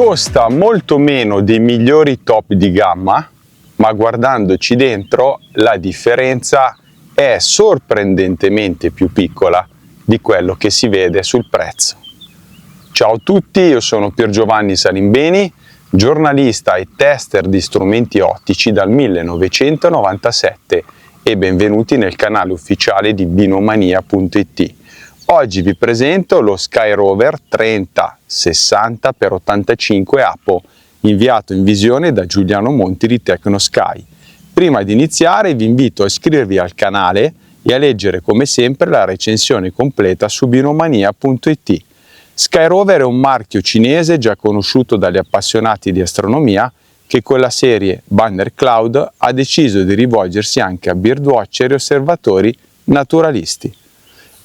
Costa molto meno dei migliori top di gamma, ma guardandoci dentro la differenza è sorprendentemente più piccola di quello che si vede sul prezzo. Ciao a tutti, io sono Piergiovanni Salimbeni, giornalista e tester di strumenti ottici dal 1997 e benvenuti nel canale ufficiale di binomania.it. Oggi vi presento lo Skyrover 3060x85 Apo, inviato in visione da Giuliano Monti di TechnoSky. Prima di iniziare vi invito a iscrivervi al canale e a leggere come sempre la recensione completa su binomania.it. Skyrover è un marchio cinese già conosciuto dagli appassionati di astronomia che con la serie Banner Cloud ha deciso di rivolgersi anche a birdwatcher e osservatori naturalisti.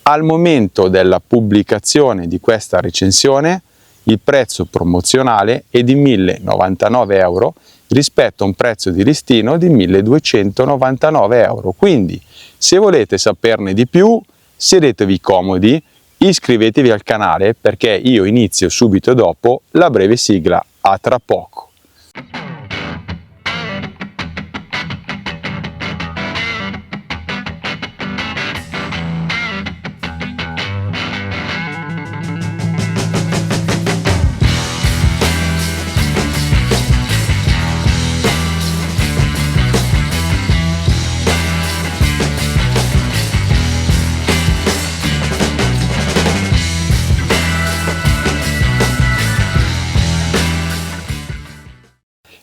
Al momento della pubblicazione di questa recensione il prezzo promozionale è di 1.099 euro rispetto a un prezzo di listino di 1.299 euro. Quindi se volete saperne di più, sedetevi comodi, iscrivetevi al canale perché io inizio subito dopo la breve sigla. A tra poco.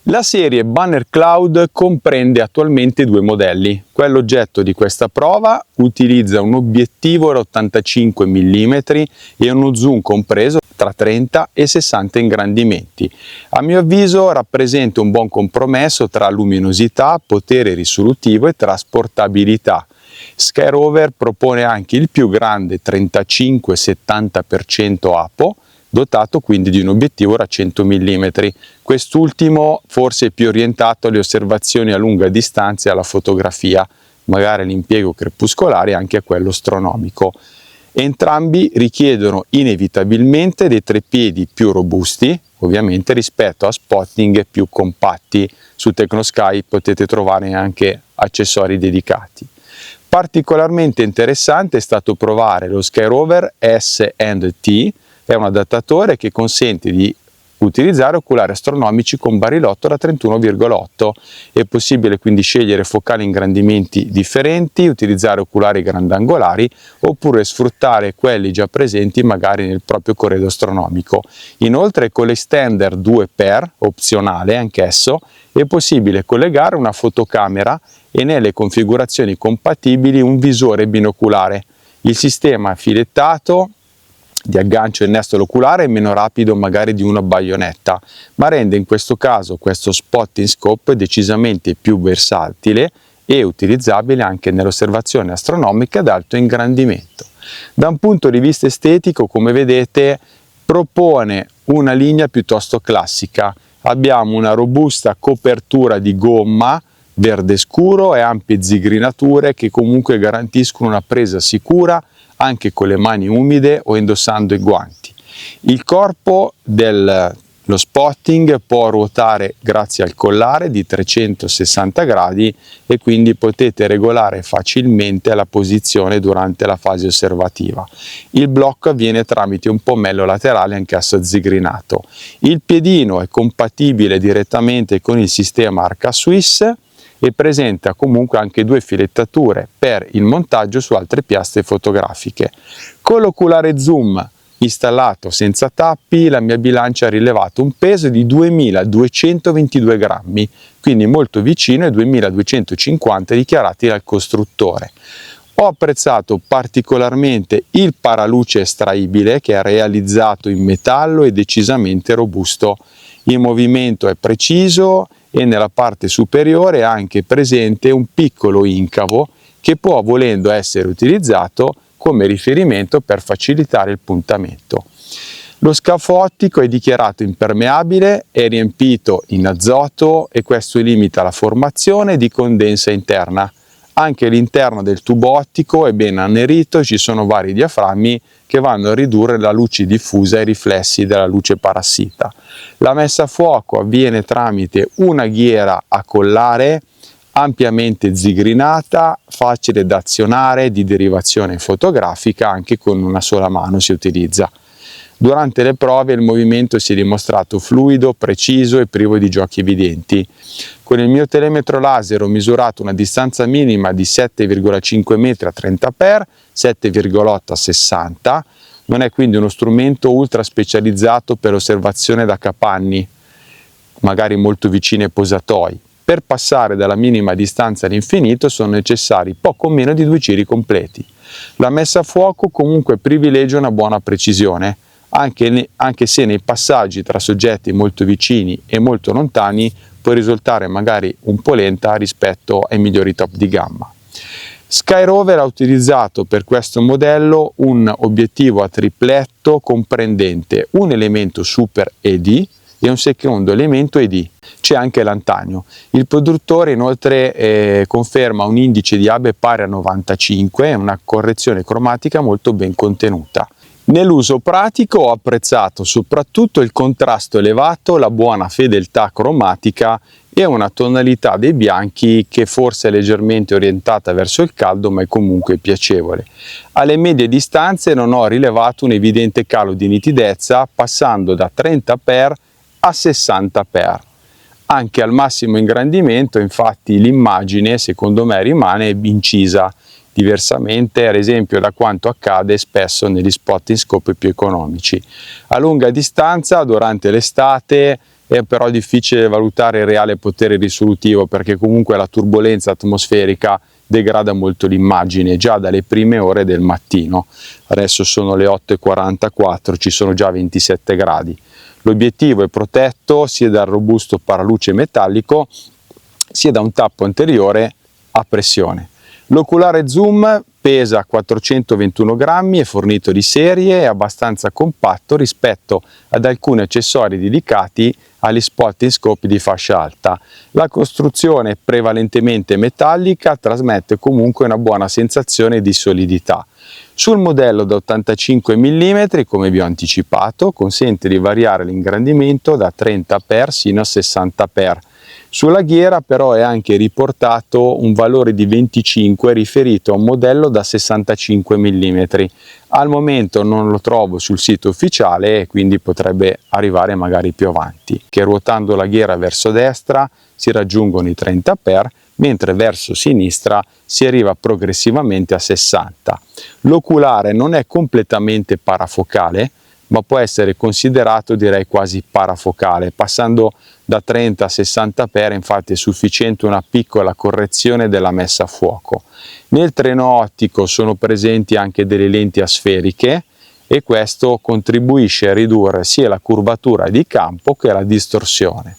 La serie Banner Cloud comprende attualmente due modelli. Quello oggetto di questa prova utilizza un obiettivo da 85 mm e uno zoom compreso tra 30 e 60 ingrandimenti. A mio avviso rappresenta un buon compromesso tra luminosità, potere risolutivo e trasportabilità. Skyrover propone anche il più grande 35-70x Apo, dotato quindi di un obiettivo da 100 mm. Quest'ultimo forse è più orientato alle osservazioni a lunga distanza e alla fotografia, magari all'impiego crepuscolare e anche a quello astronomico. Entrambi richiedono inevitabilmente dei treppiedi più robusti, ovviamente rispetto a spotting più compatti. Su TechnoSky potete trovare anche accessori dedicati. Particolarmente interessante è stato provare lo Skyrover S&T. È un adattatore che consente di utilizzare oculari astronomici con barilotto da 31,8. È possibile quindi scegliere focali ingrandimenti differenti, utilizzare oculari grandangolari oppure sfruttare quelli già presenti magari nel proprio corredo astronomico. Inoltre con l'extender 2x, opzionale anch'esso, è possibile collegare una fotocamera e nelle configurazioni compatibili un visore binoculare. Il sistema è filettato di aggancio e innesto all'oculare è meno rapido magari di una baionetta, ma rende in questo caso questo spotting scope decisamente più versatile e utilizzabile anche nell'osservazione astronomica ad alto ingrandimento. Da un punto di vista estetico, come vedete, propone una linea piuttosto classica. Abbiamo una robusta copertura di gomma verde scuro e ampie zigrinature che comunque garantiscono una presa sicura anche con le mani umide o indossando i guanti. Il corpo dello spotting può ruotare grazie al collare di 360 gradi e quindi potete regolare facilmente la posizione durante la fase osservativa. Il blocco avviene tramite un pommello laterale anch'esso zigrinato. Il piedino è compatibile direttamente con il sistema Arca Swiss e presenta comunque anche due filettature per il montaggio su altre piastre fotografiche. Con l'oculare zoom installato senza tappi la mia bilancia ha rilevato un peso di 2222 grammi, quindi molto vicino ai 2250 dichiarati dal costruttore. Ho apprezzato particolarmente il paraluce estraibile che è realizzato in metallo e decisamente robusto. Il movimento è preciso e nella parte superiore è anche presente un piccolo incavo che può volendo essere utilizzato come riferimento per facilitare il puntamento. Lo scafo ottico è dichiarato impermeabile, è riempito in azoto e questo limita la formazione di condensa interna. Anche l'interno del tubo ottico è ben annerito e ci sono vari diaframmi che vanno a ridurre la luce diffusa e i riflessi della luce parassita. La messa a fuoco avviene tramite una ghiera a collare ampiamente zigrinata, facile da azionare, di derivazione fotografica, anche con una sola mano si utilizza. Durante le prove il movimento si è dimostrato fluido, preciso e privo di giochi evidenti. Con il mio telemetro laser ho misurato una distanza minima di 7,5 metri a 30x, 7,8 a 60. Non è quindi uno strumento ultra specializzato per l'osservazione da capanni, magari molto vicini ai posatoi. Per passare dalla minima distanza all'infinito sono necessari poco meno di 2 giri completi. La messa a fuoco comunque privilegia una buona precisione, anche se nei passaggi tra soggetti molto vicini e molto lontani può risultare magari un po' lenta rispetto ai migliori top di gamma. Skyrover ha utilizzato per questo modello un obiettivo a tripletto comprendente un elemento Super ED e un secondo elemento ED. C'è anche l'antanio. Il produttore inoltre conferma un indice di Abbe pari a 95 e una correzione cromatica molto ben contenuta. Nell'uso pratico ho apprezzato soprattutto il contrasto elevato, la buona fedeltà cromatica e una tonalità dei bianchi che forse è leggermente orientata verso il caldo ma è comunque piacevole. Alle medie distanze non ho rilevato un evidente calo di nitidezza passando da 30x a 60x. Anche al massimo ingrandimento infatti l'immagine secondo me rimane incisa, diversamente ad esempio da quanto accade spesso negli spotting scope più economici. A lunga distanza durante l'estate è però difficile valutare il reale potere risolutivo perché comunque la turbolenza atmosferica degrada molto l'immagine già dalle prime ore del mattino. Adesso sono le 8:44, ci sono già 27 gradi. L'obiettivo è protetto sia dal robusto paraluce metallico sia da un tappo anteriore a pressione. L'oculare zoom pesa 421 grammi, è fornito di serie e è abbastanza compatto rispetto ad alcuni accessori dedicati agli spotting scope di fascia alta. La costruzione prevalentemente metallica trasmette comunque una buona sensazione di solidità. Sul modello da 85 mm, come vi ho anticipato, consente di variare l'ingrandimento da 30x sino a 60x. Sulla ghiera però è anche riportato un valore di 25 riferito a un modello da 65 mm. Al momento non lo trovo sul sito ufficiale e quindi potrebbe arrivare magari più avanti, che ruotando la ghiera verso destra si raggiungono i 30x, mentre verso sinistra si arriva progressivamente a 60. L'oculare non è completamente parafocale, ma può essere considerato direi quasi parafocale, passando da 30 a 60x infatti è sufficiente una piccola correzione della messa a fuoco. Nel treno ottico sono presenti anche delle lenti asferiche e questo contribuisce a ridurre sia la curvatura di campo che la distorsione.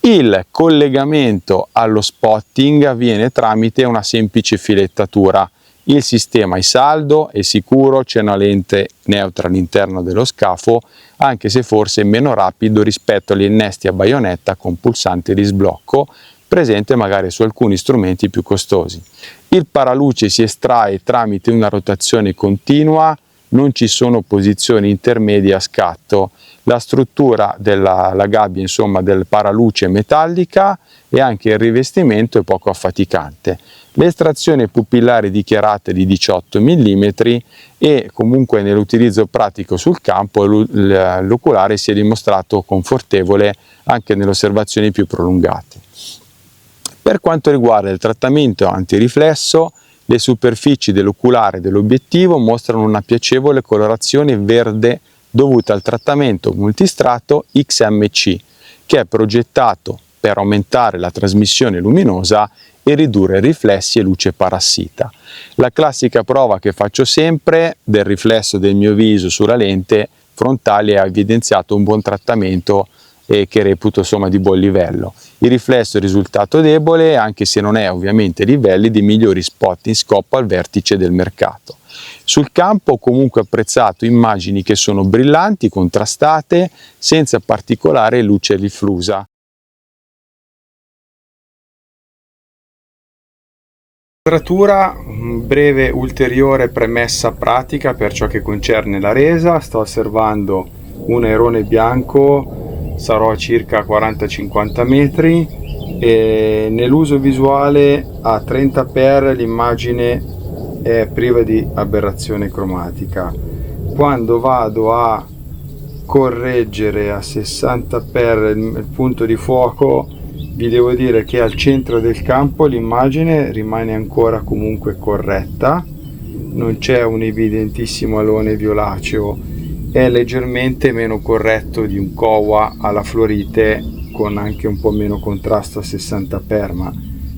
Il collegamento allo spotting avviene tramite una semplice filettatura. Il sistema è saldo e sicuro, c'è una lente neutra all'interno dello scafo, anche se forse meno rapido rispetto agli innesti a baionetta con pulsante di sblocco, presente magari su alcuni strumenti più costosi. Il paraluce si estrae tramite una rotazione continua, non ci sono posizioni intermedie a scatto. La struttura della gabbia insomma, del paraluce è metallica e anche il rivestimento è poco affaticante. L'estrazione pupillare dichiarata è di 18 mm e comunque nell'utilizzo pratico sul campo l'oculare si è dimostrato confortevole anche nelle osservazioni più prolungate. Per quanto riguarda il trattamento antiriflesso, le superfici dell'oculare e dell'obiettivo mostrano una piacevole colorazione verde dovuta al trattamento multistrato XMC, che è progettato per aumentare la trasmissione luminosa e ridurre riflessi e luce parassita. La classica prova che faccio sempre del riflesso del mio viso sulla lente frontale ha evidenziato un buon trattamento che reputo insomma di buon livello. Il riflesso è risultato debole anche se non è ovviamente ai livelli dei migliori spotting scope al vertice del mercato. Sul campo ho comunque apprezzato immagini che sono brillanti, contrastate, senza particolare luce riflusa. Inquadratura, breve ulteriore premessa pratica per ciò che concerne la resa. Sto osservando un airone bianco, sarò a circa 40-50 metri, e nell'uso visuale a 30x l'immagine è priva di aberrazione cromatica. Quando vado a correggere a 60x il punto di fuoco, vi devo dire che al centro del campo l'immagine rimane ancora comunque corretta, non c'è un evidentissimo alone violaceo, è leggermente meno corretto di un Kowa alla fluorite con anche un po' meno contrasto a 60x, ma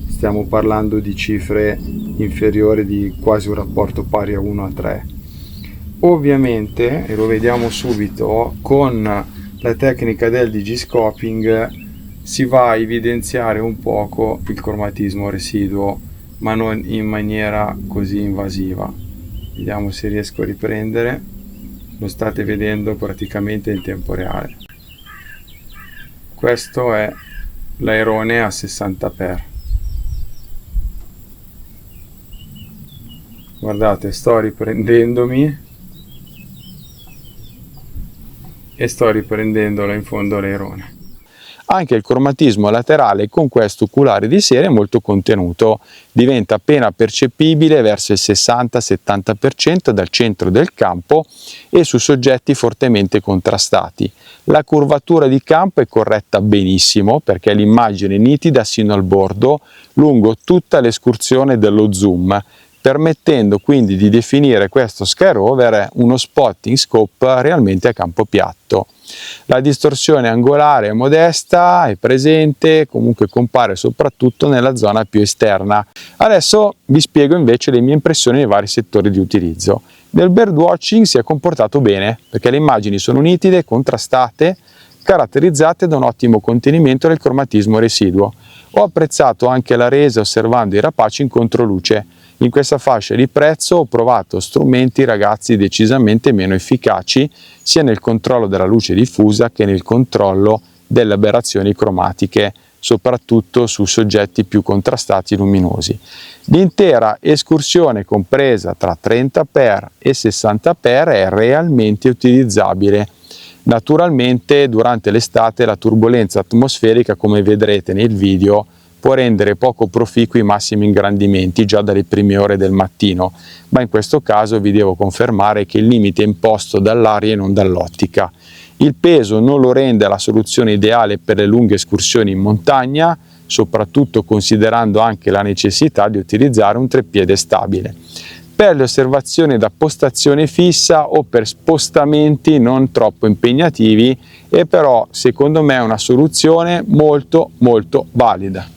stiamo parlando di cifre inferiori di quasi un rapporto pari a 1:3. Ovviamente, e lo vediamo subito, con la tecnica del digiscoping si va a evidenziare un poco il cromatismo residuo, ma non in maniera così invasiva. Vediamo se riesco a riprendere. Lo state vedendo praticamente in tempo reale. Questo è l'airone a 60x. Guardate, sto riprendendomi e sto riprendendolo in fondo l'airone. Anche il cromatismo laterale con questo oculare di serie è molto contenuto, diventa appena percepibile verso il 60-70% dal centro del campo e su soggetti fortemente contrastati. La curvatura di campo è corretta benissimo perché l'immagine è nitida sino al bordo lungo tutta l'escursione dello zoom, permettendo quindi di definire questo Sky Rover uno spotting scope realmente a campo piatto. La distorsione angolare è modesta, è presente, comunque compare soprattutto nella zona più esterna. Adesso vi spiego invece le mie impressioni nei vari settori di utilizzo. Nel birdwatching si è comportato bene perché le immagini sono nitide, contrastate, caratterizzate da un ottimo contenimento del cromatismo residuo. Ho apprezzato anche la resa osservando i rapaci in controluce. In questa fascia di prezzo ho provato strumenti ragazzi decisamente meno efficaci sia nel controllo della luce diffusa che nel controllo delle aberrazioni cromatiche, soprattutto su soggetti più contrastati e luminosi. L'intera escursione compresa tra 30x e 60x è realmente utilizzabile. Naturalmente durante l'estate la turbolenza atmosferica, come vedrete nel video, può rendere poco proficui i massimi ingrandimenti già dalle prime ore del mattino, ma in questo caso vi devo confermare che il limite è imposto dall'aria e non dall'ottica. Il peso non lo rende la soluzione ideale per le lunghe escursioni in montagna, soprattutto considerando anche la necessità di utilizzare un treppiede stabile. Per le osservazioni da postazione fissa o per spostamenti non troppo impegnativi è però secondo me una soluzione molto valida.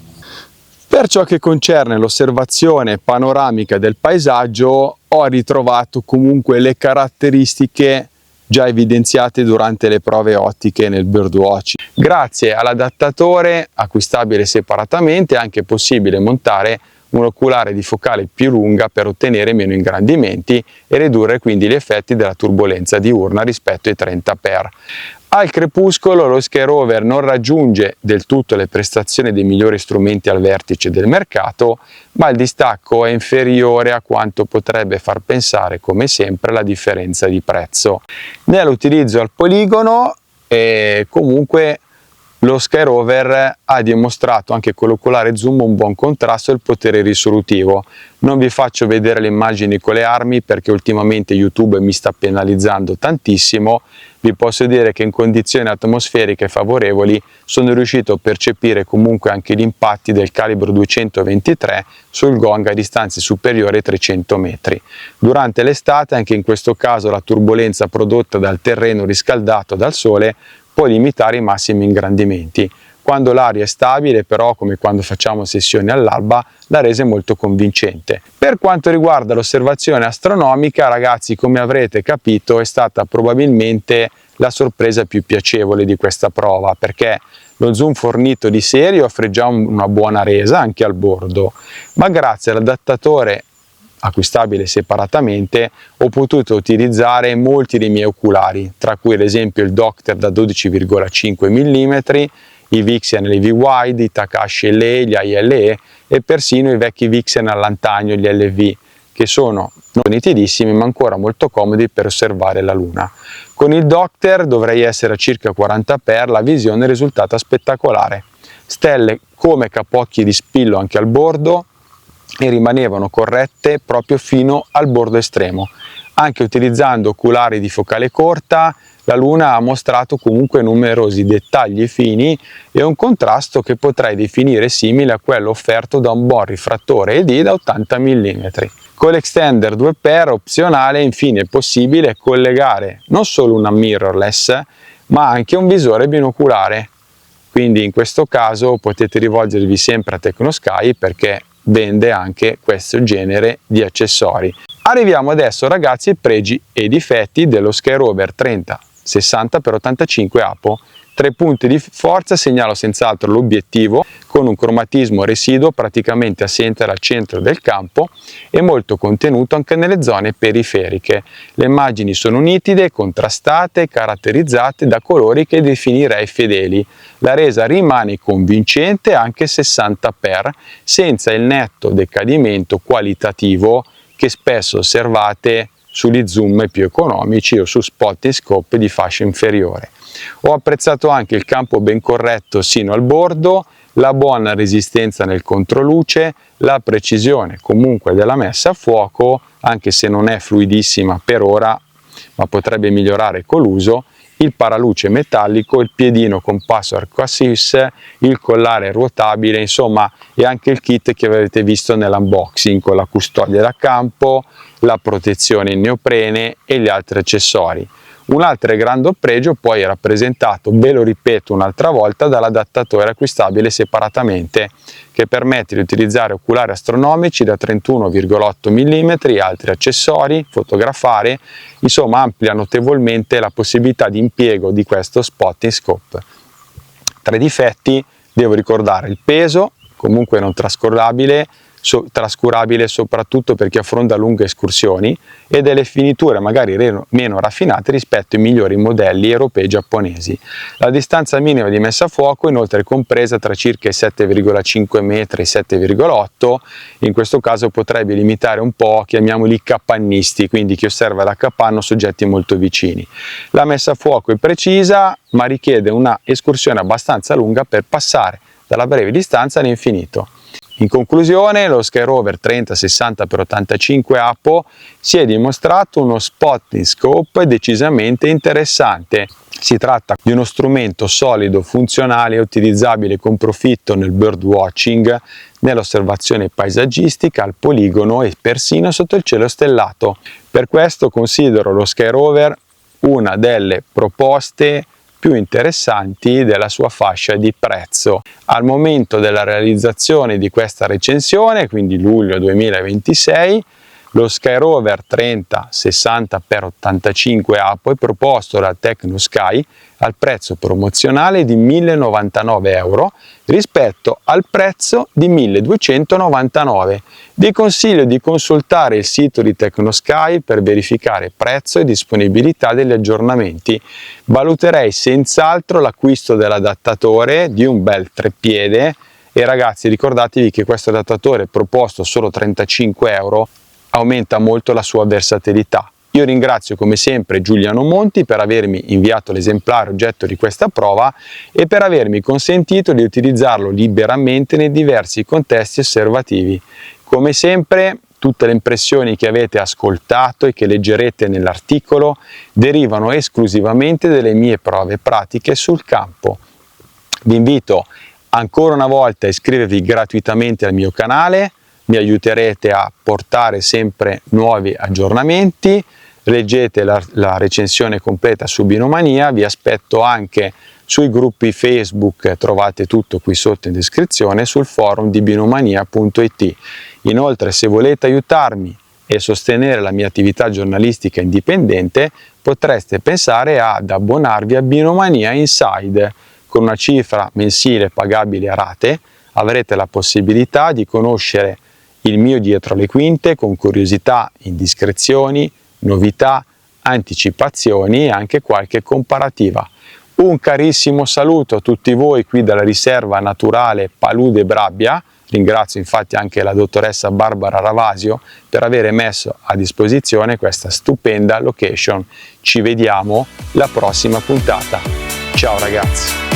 Per ciò che concerne l'osservazione panoramica del paesaggio ho ritrovato comunque le caratteristiche già evidenziate durante le prove ottiche nel birdwatching. Grazie all'adattatore acquistabile separatamente è anche possibile montare un oculare di focale più lunga per ottenere meno ingrandimenti e ridurre quindi gli effetti della turbolenza diurna rispetto ai 30x. Al crepuscolo lo Sky Rover non raggiunge del tutto le prestazioni dei migliori strumenti al vertice del mercato, ma il distacco è inferiore a quanto potrebbe far pensare, come sempre, la differenza di prezzo. Nell'utilizzo al poligono comunque lo Sky Rover ha dimostrato anche con l'oculare zoom un buon contrasto e il potere risolutivo. Non vi faccio vedere le immagini con le armi perché ultimamente YouTube mi sta penalizzando tantissimo. Vi posso dire che in condizioni atmosferiche favorevoli sono riuscito a percepire comunque anche gli impatti del calibro 223 sul gong a distanze superiori ai 300 metri. Durante l'estate, anche in questo caso, la turbolenza prodotta dal terreno riscaldato dal sole può limitare i massimi ingrandimenti. Quando l'aria è stabile, però, come quando facciamo sessioni all'alba, la resa è molto convincente. Per quanto riguarda l'osservazione astronomica, ragazzi, come avrete capito, è stata probabilmente la sorpresa più piacevole di questa prova, perché lo zoom fornito di serie offre già una buona resa anche al bordo, ma grazie all'adattatore acquistabile separatamente ho potuto utilizzare molti dei miei oculari, tra cui ad esempio il Docter da 12,5 mm i Vixen e le V-Wide, i Takashi LE, gli AILE e persino i vecchi Vixen all'antagno, gli LV, che sono non nitidissimi ma ancora molto comodi per osservare la Luna. Con il Docter dovrei essere a circa 40x, la visione è risultata spettacolare. Stelle come capocchi di spillo anche al bordo e rimanevano corrette proprio fino al bordo estremo. Anche utilizzando oculari di focale corta, la Luna ha mostrato comunque numerosi dettagli fini e un contrasto che potrei definire simile a quello offerto da un buon rifrattore ED da 80 mm. Con l'extender 2x opzionale infine è possibile collegare non solo una mirrorless ma anche un visore binoculare, quindi in questo caso potete rivolgervi sempre a TechnoSky perché vende anche questo genere di accessori. Arriviamo adesso ragazzi ai pregi e difetti dello Skyrover 30-60x85 Apo. 3 punti di forza segnalo senz'altro l'obiettivo con un cromatismo residuo praticamente assente al centro del campo e molto contenuto anche nelle zone periferiche. Le immagini sono nitide, contrastate, caratterizzate da colori che definirei fedeli. La resa rimane convincente anche 60x senza il netto decadimento qualitativo che spesso osservate sugli zoom più economici o su spot e scope di fascia inferiore. Ho apprezzato anche il campo ben corretto sino al bordo, la buona resistenza nel controluce, la precisione comunque della messa a fuoco, anche se non è fluidissima per ora, ma potrebbe migliorare con l'uso, il paraluce metallico, il piedino con passo arco assist, il collare ruotabile, insomma, e anche il kit che avete visto nell'unboxing con la custodia da campo, la protezione in neoprene e gli altri accessori. Un altro grande pregio poi è rappresentato, ve lo ripeto un'altra volta, dall'adattatore acquistabile separatamente che permette di utilizzare oculari astronomici da 31,8 mm e altri accessori, fotografare, insomma amplia notevolmente la possibilità di impiego di questo spotting scope. Tra i difetti devo ricordare il peso, comunque non trascurabile soprattutto per chi affronta lunghe escursioni e delle finiture magari meno raffinate rispetto ai migliori modelli europei e giapponesi. La distanza minima di messa a fuoco inoltre è compresa tra circa i 7,5 metri e i 7,8, in questo caso potrebbe limitare un po', chiamiamoli capannisti, quindi chi osserva da capanno soggetti molto vicini. La messa a fuoco è precisa ma richiede una escursione abbastanza lunga per passare dalla breve distanza all'infinito. In conclusione, lo Skyrover 30-60x85 Apo si è dimostrato uno spotting scope decisamente interessante. Si tratta di uno strumento solido, funzionale e utilizzabile con profitto nel birdwatching, nell'osservazione paesaggistica, al poligono e persino sotto il cielo stellato. Per questo considero lo Skyrover una delle proposte più interessanti della sua fascia di prezzo. Al momento della realizzazione di questa recensione, quindi luglio 2026, lo Skyrover 30-60x85 Apo è proposto da TechnoSky al prezzo promozionale di 1.099 euro rispetto al prezzo di 1.299. Vi consiglio di consultare il sito di TechnoSky per verificare prezzo e disponibilità degli aggiornamenti. Valuterei senz'altro l'acquisto dell'adattatore di un bel treppiede e ragazzi ricordatevi che questo adattatore proposto solo 35 euro aumenta molto la sua versatilità. Io ringrazio come sempre Giuliano Monti per avermi inviato l'esemplare oggetto di questa prova e per avermi consentito di utilizzarlo liberamente nei diversi contesti osservativi. Come sempre, tutte le impressioni che avete ascoltato e che leggerete nell'articolo derivano esclusivamente dalle mie prove pratiche sul campo. Vi invito ancora una volta a iscrivervi gratuitamente al mio canale, mi aiuterete a portare sempre nuovi aggiornamenti. Leggete la recensione completa su Binomania, vi aspetto anche sui gruppi Facebook, trovate tutto qui sotto in descrizione, sul forum di binomania.it. Inoltre, se volete aiutarmi e sostenere la mia attività giornalistica indipendente, potreste pensare ad abbonarvi a Binomania Inside. Con una cifra mensile pagabile a rate avrete la possibilità di conoscere il mio dietro le quinte con curiosità, indiscrezioni, novità, anticipazioni e anche qualche comparativa. Un carissimo saluto a tutti voi qui dalla riserva naturale Palude Brabbia. Ringrazio infatti anche la dottoressa Barbara Ravasio per aver messo a disposizione questa stupenda location. Ci vediamo alla prossima puntata. Ciao ragazzi!